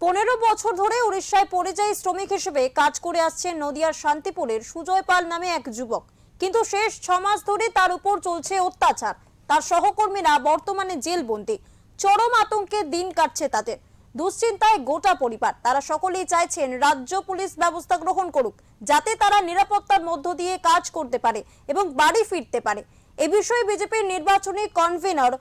15 বছর ধরে উড়িষ্যায় পরিযায়ী শ্রমিক হিসেবে কাজ করে আসছেন নদিয়ার শান্তিপুরের সুজয় পাল নামে এক যুবক। কিন্তু শেষ 6 মাস ধরে তার উপর চলছে অত্যাচার। তার সহকর্মীরা বর্তমানে জেলবন্দী। চরম আতঙ্কে দিন কাটছে তাদের। দুশ্চিন্তায় গোটা পরিবার। তারা সকলেই চাইছেন রাজ্য পুলিশ ব্যবস্থা গ্রহণ করুক, যাতে তারা নিরাপত্তার মধ্য দিয়ে কাজ করতে পারে এবং বাড়ি ফিরতে পারে। এ বিষয়ে বিজেপির নির্বাচনী কনভেনর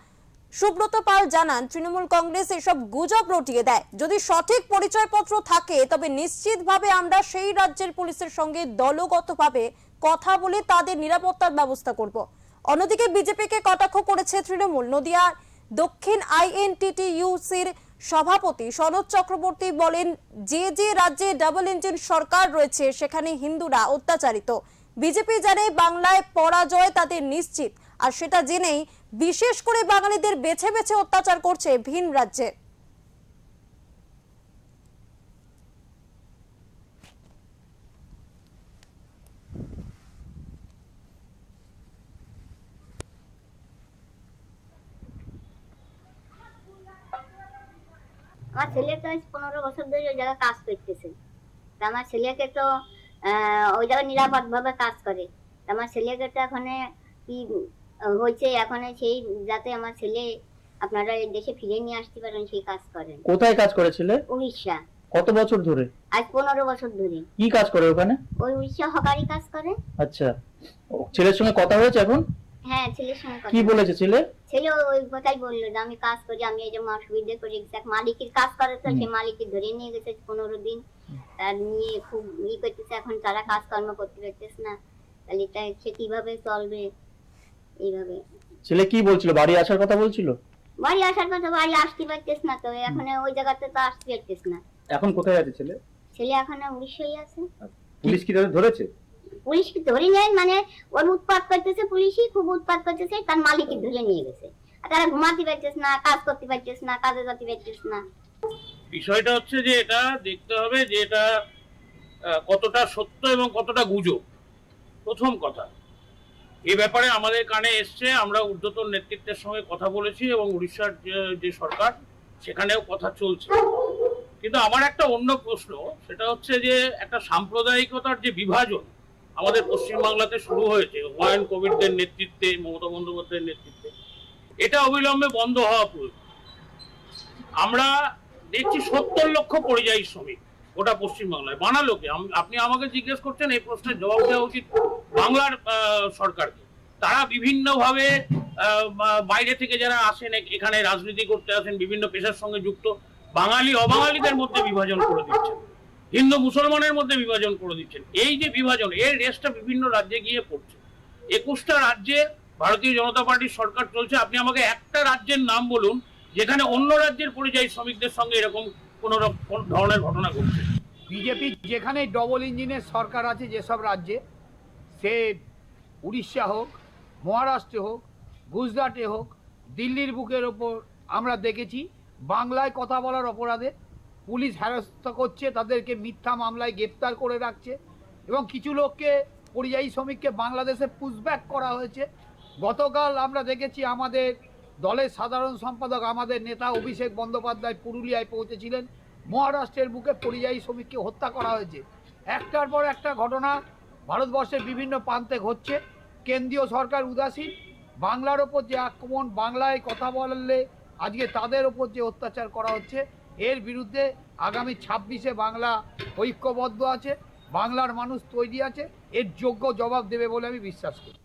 সুব্রত পাল জানান, তৃণমূল কংগ্রেস এসব গুজব রটিয়ে দেয়। যদি সঠিক পরিচয়পত্র থাকে তবে নিশ্চিতভাবে আমরা সেই রাজ্যের পুলিশের সঙ্গে দলগতভাবে কথা বলে তাদের নিরাপত্তার ব্যবস্থা করব। অন্যদিকে বিজেপিকে কটাক্ষ করেছে তৃণমূল। নদিয়া দক্ষিণ আইএনটিটিইউসির সভাপতি সনদ চক্রবর্তী বলেন, যে যে রাজ্যে ডাবল ইঞ্জিন সরকার রয়েছে সেখানে হিন্দুরা অত্যাচারিত। বিজেপি জানে বাংলায় পরাজয় তাদের নিশ্চিত, আর সেটা জেনেই বিশেষ করে বাঙালিদের বেছে বেছে অত্যাচার করছে ভিন রাজ্যে। আমার ছেলে তো 15 বছর ধরে ওই জায়গায় কাজ করতেছে। আমার ছেলেকে তো ওই জায়গায় নিরাপদ ভাবে কাজ করে। আমার ছেলেকে তো এখন কি হয়েছে, এখন সেই যাতে আমার ছেলে আপনারা এই দেশে ফিরে নিয়ে আসতে পারেন সেই কাজ করেন। কোথায় কাজ করেছিলে? উড়িষ্যা। কত বছর ধরে? আজ 15 বছর ধরে। কি কাজ করে ওখানে? ওই উড়িষ্যা হকারি কাজ করে। আচ্ছা, ছেলের সঙ্গে কথা হয়েছে এখন? হ্যাঁ, ছেলের সঙ্গে কথা। কি বলেছে ছেলে? ছেলে ওই কথাই বললো যে আমি কাজ করি, আমি এই যে অসুবিধা করি। মালিকের কাজ করে তো সেই মালিকের ধরে নিয়ে গেছে 15 দিন। তার নিয়ে খুব করতেছে, এখন তারা কাজকর্ম করতে পারতেছে না। তাহলে এটা সে কিভাবে চলবে? এইভাবে ছেলে কি বলছিল? বাড়ি আসার কথা বলছিল? বাড়ি আসার কথা, বাড়ি আসতে পারতেছে না। তো এখন ওই জায়গাতে তো আসতে পারতেছে না। এখন কোথায় আছে ছেলে? ছেলে এখন উড়িষ্যায় আছে। পুলিশ কি তাদের ধরেছে? পুলিশ কি ধরে নেয়, মানে ওর উৎপাত করতেছে, পুলিশই খুব উৎপাত করতেছে, তার মালিকই ধরে নিয়ে গেছে। আর তারা ঘুমাতে পারতেছে না, কাজ করতে পারতেছে না, কাজে যেতে পারতেছে না। বিষয়টা হচ্ছে যে এটা দেখতে হবে যে এটা কতটা সত্য এবং কতটা গুজব। প্রথম কথা, এই ব্যাপারে আমাদের কানে এসছে, আমরা ঊর্ধ্বতন নেতৃত্বের সঙ্গে কথা বলেছি এবং উড়িষ্যার যে সরকার সেখানেও কথা চলছে। কিন্তু আমার একটা অন্য প্রশ্ন, সেটা হচ্ছে যে একটা সাম্প্রদায়িকতার যে বিভাজন আমাদের পশ্চিমবাংলাতে শুরু হয়েছে হুমায়ুন কবিরদের নেতৃত্বে, মমতা বন্দ্যোপাধ্যায়ের নেতৃত্বে, এটা অবিলম্বে বন্ধ হওয়া প্রয়োজন। আমরা দেখছি 70 লক্ষ পরিযায়ী শ্রমিক গোটা পশ্চিমবাংলায়। বানালোকে আপনি আমাকে জিজ্ঞেস করছেন, এই প্রশ্নের জবাব দেওয়া উচিত বাংলার সরকারকে। তারা বিভিন্নভাবে বাইরে থেকে যারা আসেন এখানে রাজনীতি করতে আসেন, বিভিন্ন পেশার সঙ্গে যুক্ত, বাঙালি অবাঙালিদের মধ্যে বিভাজন করে দিচ্ছেন, হিন্দু মুসলমানের মধ্যে বিভাজন করে দিচ্ছেন। এই যে বিভাজন, এর রেসটা বিভিন্ন রাজ্যে গিয়ে পড়ছে। 21টা রাজ্যে ভারতীয় জনতা পার্টির সরকার চলছে। আপনি আমাকে একটা রাজ্যের নাম বলুন যেখানে অন্য রাজ্যের পরিযায়ী শ্রমিকদের সঙ্গে এরকম কোন ধরনের ঘটনা ঘটছে। বিজেপি যেখানে ডবল ইঞ্জিনের সরকার আছে যেসব রাজ্যে, সে উড়িষ্যা হোক, মহারাষ্ট্রে হোক, গুজরাটে হোক, দিল্লির বুকের ওপর আমরা দেখেছি বাংলায় কথা বলার অপরাধে পুলিশ হেনস্থা করছে, তাদেরকে মিথ্যা মামলায় গ্রেপ্তার করে রাখছে এবং কিছু লোককে, পরিযায়ী শ্রমিককে বাংলাদেশে পুশব্যাক করা হয়েছে। গতকাল আমরা দেখেছি আমাদের দলের সাধারণ সম্পাদক, আমাদের নেতা অভিষেক বন্দ্যোপাধ্যায় পুরুলিয়ায় পৌঁছেছিলেন। মহারাষ্ট্রের বুকে পরিযায়ী শ্রমিককে হত্যা করা হয়েছে। একটার পর একটা ঘটনা ভারতবর্ষের বিভিন্ন প্রান্তে ঘটছে। কেন্দ্রীয় সরকার উদাসীন। বাংলার ওপর যে আক্রমণ, বাংলায় কথা বললে আজকে তাদের ওপর যে অত্যাচার করা হচ্ছে, এর বিরুদ্ধে আগামী 26-এ বাংলা ঐক্যবদ্ধ আছে, বাংলার মানুষ তৈরি আছে, এর যোগ্য জবাব দেবে বলে আমি বিশ্বাস করি।